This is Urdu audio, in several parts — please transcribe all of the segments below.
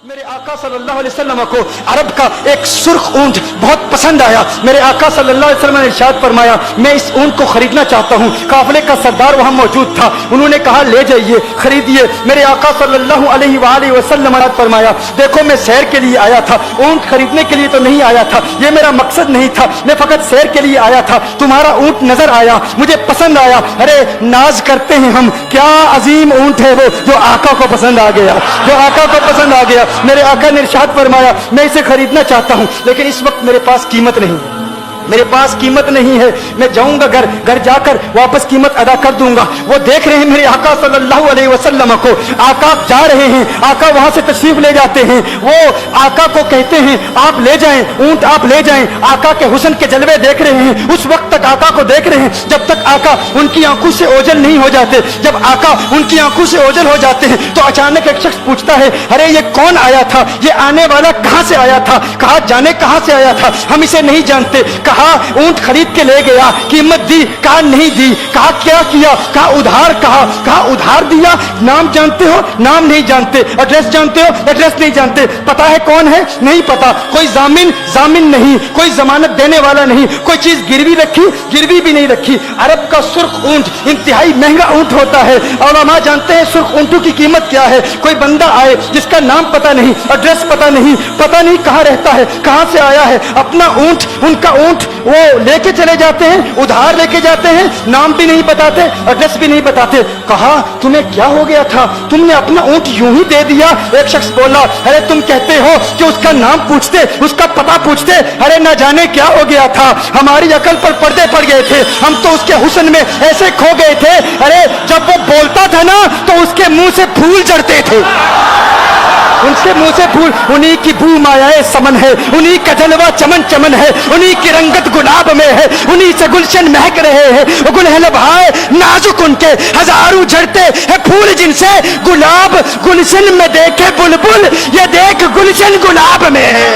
میرے آقا صلی اللہ علیہ وسلم کو عرب کا ایک سرخ اونٹ بہت پسند آیا. میرے آقا صلی اللہ علیہ وسلم نے ارشاد فرمایا میں اس اونٹ کو خریدنا چاہتا ہوں. قافلے کا سردار وہاں موجود تھا, انہوں نے کہا لے جائیے خریدیے. میرے آقا صلی اللہ علیہ وآلہ وسلم نے فرمایا دیکھو میں سیر کے لیے آیا تھا, اونٹ خریدنے کے لیے تو نہیں آیا تھا, یہ میرا مقصد نہیں تھا, میں فقط سیر کے لیے آیا تھا. تمہارا اونٹ نظر آیا, مجھے پسند آیا. ارے ناز کرتے ہیں ہم, کیا عظیم اونٹ ہے وہ جو آقا کو پسند آ گیا, جو آقا کو پسند آ گیا. میرے آقا نے ارشاد فرمایا میں اسے خریدنا چاہتا ہوں لیکن اس وقت میرے پاس قیمت نہیں ہے, میرے پاس قیمت نہیں ہے. میں جاؤں گا گھر جا کر واپس قیمت ادا کر دوں گا. وہ دیکھ رہے ہیں میرے آقا صلی اللہ علیہ وسلم کو, آقا جا رہے ہیں, آقا وہاں سے تشریف لے جاتے ہیں. وہ آقا کو کہتے ہیں آپ لے جائیں اونٹ, آپ لے جائیں. آقا کے حسن کے جلوے دیکھ رہے ہیں, اس وقت تک آقا کو دیکھ رہے ہیں جب تک آقا ان کی آنکھوں سے اوجھل نہیں ہو جاتے. جب آقا ان کی آنکھوں سے اوجھل ہو جاتے ہیں تو اچانک ایک شخص پوچھتا ہے ارے یہ کون آیا تھا, یہ آنے والا کہاں سے آیا تھا, کہا جانے کہاں سے آیا تھا, ہم اسے نہیں جانتے. کہا اونٹ خرید کے لے گیا, قیمت دی, کہا نہیں دی. کہا کیا کیا, کہا ادھار, کہا ادھار دیا. نام جانتے ہو, نام نہیں جانتے. ایڈریس جانتے ہو, ایڈریس نہیں جانتے. پتا ہے کون ہے, نہیں پتا. کوئی ضامن نہیں, کوئی ضمانت دینے والا نہیں, کوئی چیز گروی رکھی, گروی بھی نہیں رکھی. عرب کا سرخ اونٹ انتہائی مہنگا اونٹ ہوتا ہے. علماء جانتے ہیں سرخ اونٹوں کی قیمت کیا ہے. کوئی بندہ آئے جس کا نام پتا نہیں, ایڈریس پتا نہیں کہاں رہتا ہے, کہاں سے آیا ہے, اپنا اونٹ, ان کا اونٹ وہ لے کے چلے جاتے ہیں, ادھار لے کے جاتے ہیں, نام بھی نہیں بتاتے, ایڈریس بھی نہیں بتاتے. کہا تمہیں کیا ہو گیا تھا, تم نے اپنا اونٹ یوں ہی دے دیا. ایک شخص بولا ارے تم کہتے ہو کہ اس کا نام پوچھتے, اس کا پتہ پوچھتے, ارے نہ جانے کیا ہو گیا تھا, ہماری عقل پر پردے پڑ گئے تھے, ہم تو اس کے حسن میں ایسے کھو گئے تھے. ارے جب وہ بولتا تھا نا تو اس کے منہ سے پھول جھڑتے تھے, ان سے منہ سے پھول. انہی کی بو مایائے سمن ہے, انہی کا جلوہ چمن چمن ہے, انہی کی رنگت گلاب میں ہے, انہی سے گلشن مہک رہے ہیں. گل ہے لبھائے نازک ان کے, ہزاروں جھڑتے ہیں پھول جن سے گلاب گلشن میں دیکھے بلبل, یہ دیکھ گلشن گلاب میں ہے,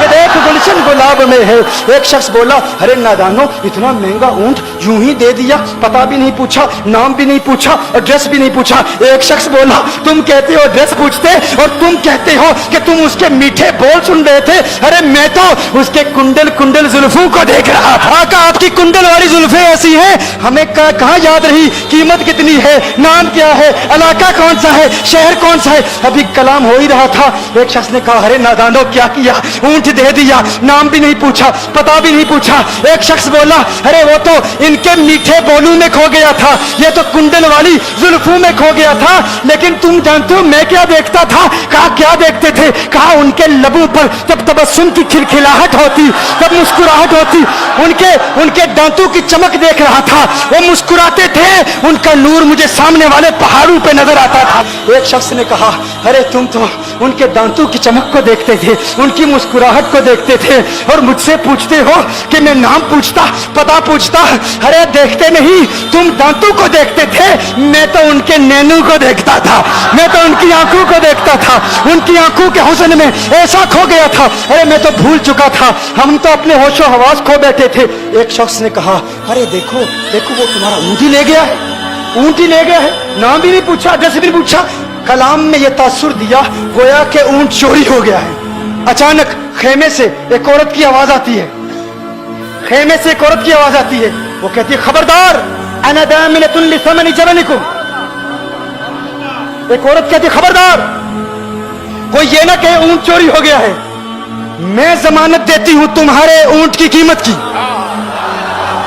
یہ دیکھ گلشن گلاب میں ہے. ایک شخص بولا ارے نادانو اتنا مہنگا اونٹ یوں ہی دے دیا, پتہ بھی نہیں پوچھا, نام بھی نہیں پوچھا, ایڈریس بھی نہیں پوچھا. ایک شخص بولا تم کہتے ہو ایڈریس پوچھتے اور تم کہتے ہو کہ تم اس کے میٹھے بول سن رہے تھے. ارے میں تو اس کے کنڈل زلفوں کو دیکھ رہا تھا. آقا آپ کی کنڈل والی زلفیں ایسی ہیں ہمیں کہاں یاد رہی, قیمت کتنی ہے, نام کیا ہے, علاقہ کون سا ہے, شہر کون سا ہے. ابھی کلام ہو ہی رہا تھا. ایک شخص نے کہا ارے نادانو کیا کیا, اونٹ دے دیا, نام بھی نہیں پوچھا, پتہ بھی نہیں پوچھا. ایک شخص بولا ارے وہ تو ان کے میٹھے بولوں میں کھو گیا تھا, یہ تو کنڈل والی زلفوں میں کھو گیا تھا. لیکن تم جانتے ہو میں کیا دیکھتا تھا. کہا کیا دیکھتے تھے, کہا ان کے لبوں پر جب تبسم کی کھلکھلاہٹ ہوتی, جب مسکراہٹ ہوتی, ان کے دانتوں کی چمک دیکھ رہا تھا. وہ مسکراتے تھے, ان کا نور مجھے سامنے والے پہاڑوں پہ نظر آتا تھا. ایک شخص نے کہا ارے تم تو ان کے دانتوں کی چمک کو دیکھتے تھے, ان کی مسکراہٹ کو دیکھتے تھے اور مجھ سے پوچھتے ہو کہ میں نام پوچھتا, پتہ پوچھتا. ارے دیکھتے نہیں, تم دانتوں کو دیکھتے تھے, میں تو ان کے نینوں کو دیکھتا تھا, میں تو ان کی آنکھوں کو دیکھتا تھا, ان کی آنکھوں کے حسن میں ایسا کھو گیا تھا. ارے میں تو بھول چکا تھا, ہم تو اپنے ہوش و حواس کھو بیٹھے تھے. ایک شخص نے کہا ارے دیکھو وہ تمہارا اونٹ ہی لے گیا ہے, اونٹ ہی لے گیا ہے, نام بھی نہیں پوچھا, ایڈریس بھی نہیں پوچھا. کلام میں یہ تاثر دیا گویا کہ اونٹ چوری ہو گیا ہے. اچانک خیمے سے ایک عورت کی آواز آتی ہے, خیمے سے ایک عورت کی آواز آتی ہے. وہ کہتی ہے خبردار انا دامنۃ لثمن جبلکم. ایک عورت کہتی ہے خبردار کوئی یہ نہ کہے اونٹ چوری ہو گیا ہے, میں ضمانت دیتی ہوں تمہارے اونٹ کی قیمت کی,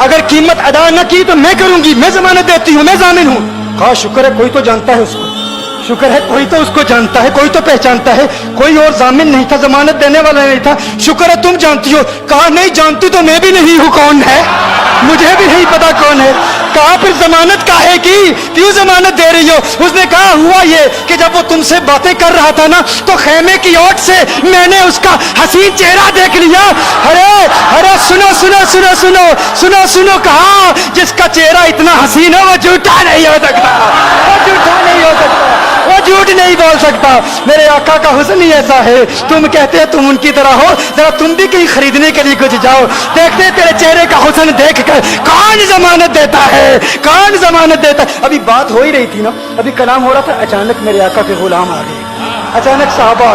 اگر قیمت ادا نہ کی تو میں کروں گی, میں ضمانت دیتی ہوں, میں ضامن ہوں. کہا شکر ہے کوئی تو جانتا ہے اس کو, شکر ہے کوئی تو اس کو جانتا ہے, کوئی تو پہچانتا ہے, کوئی اور ضامن نہیں تھا, ضمانت دینے والا نہیں تھا. شکر ہے تم جانتی ہو. کہا نہیں جانتی تو میں بھی نہیں ہوں, کون ہے مجھے بھی نہیں پتا کون ہے. کہا پھر ضمانت کاہے کی, کیوں ضمانت دے رہی ہو. اس نے کہا ہوا یہ کہ جب وہ تم سے باتیں کر رہا تھا نا تو خیمے کی اوٹ سے میں نے اس کا حسین چہرہ دیکھ لیا. ارے سنو, کہا جس کا چہرہ اتنا حسین ہے وہ جھوٹا نہیں ہو سکتا, وہ جھوٹا نہیں ہو سکتا, وہ جھوٹ نہیں بول سکتا. میرے آقا کا حسن ہی ایسا ہے. تم کہتے تم ان کی طرح ہو, ذرا تم بھی کہیں خریدنے کے لیے کچھ جاؤ, دیکھتے تیرے چہرے کا حسن دیکھ کر کون ضمانت دیتا ہے, کون ضمانت دیتا ہے. ابھی بات ہو ہی رہی تھی نا, ابھی کلام ہو رہا تھا, اچانک میرے آقا کے غلام آ گئے, اچانک صحابہ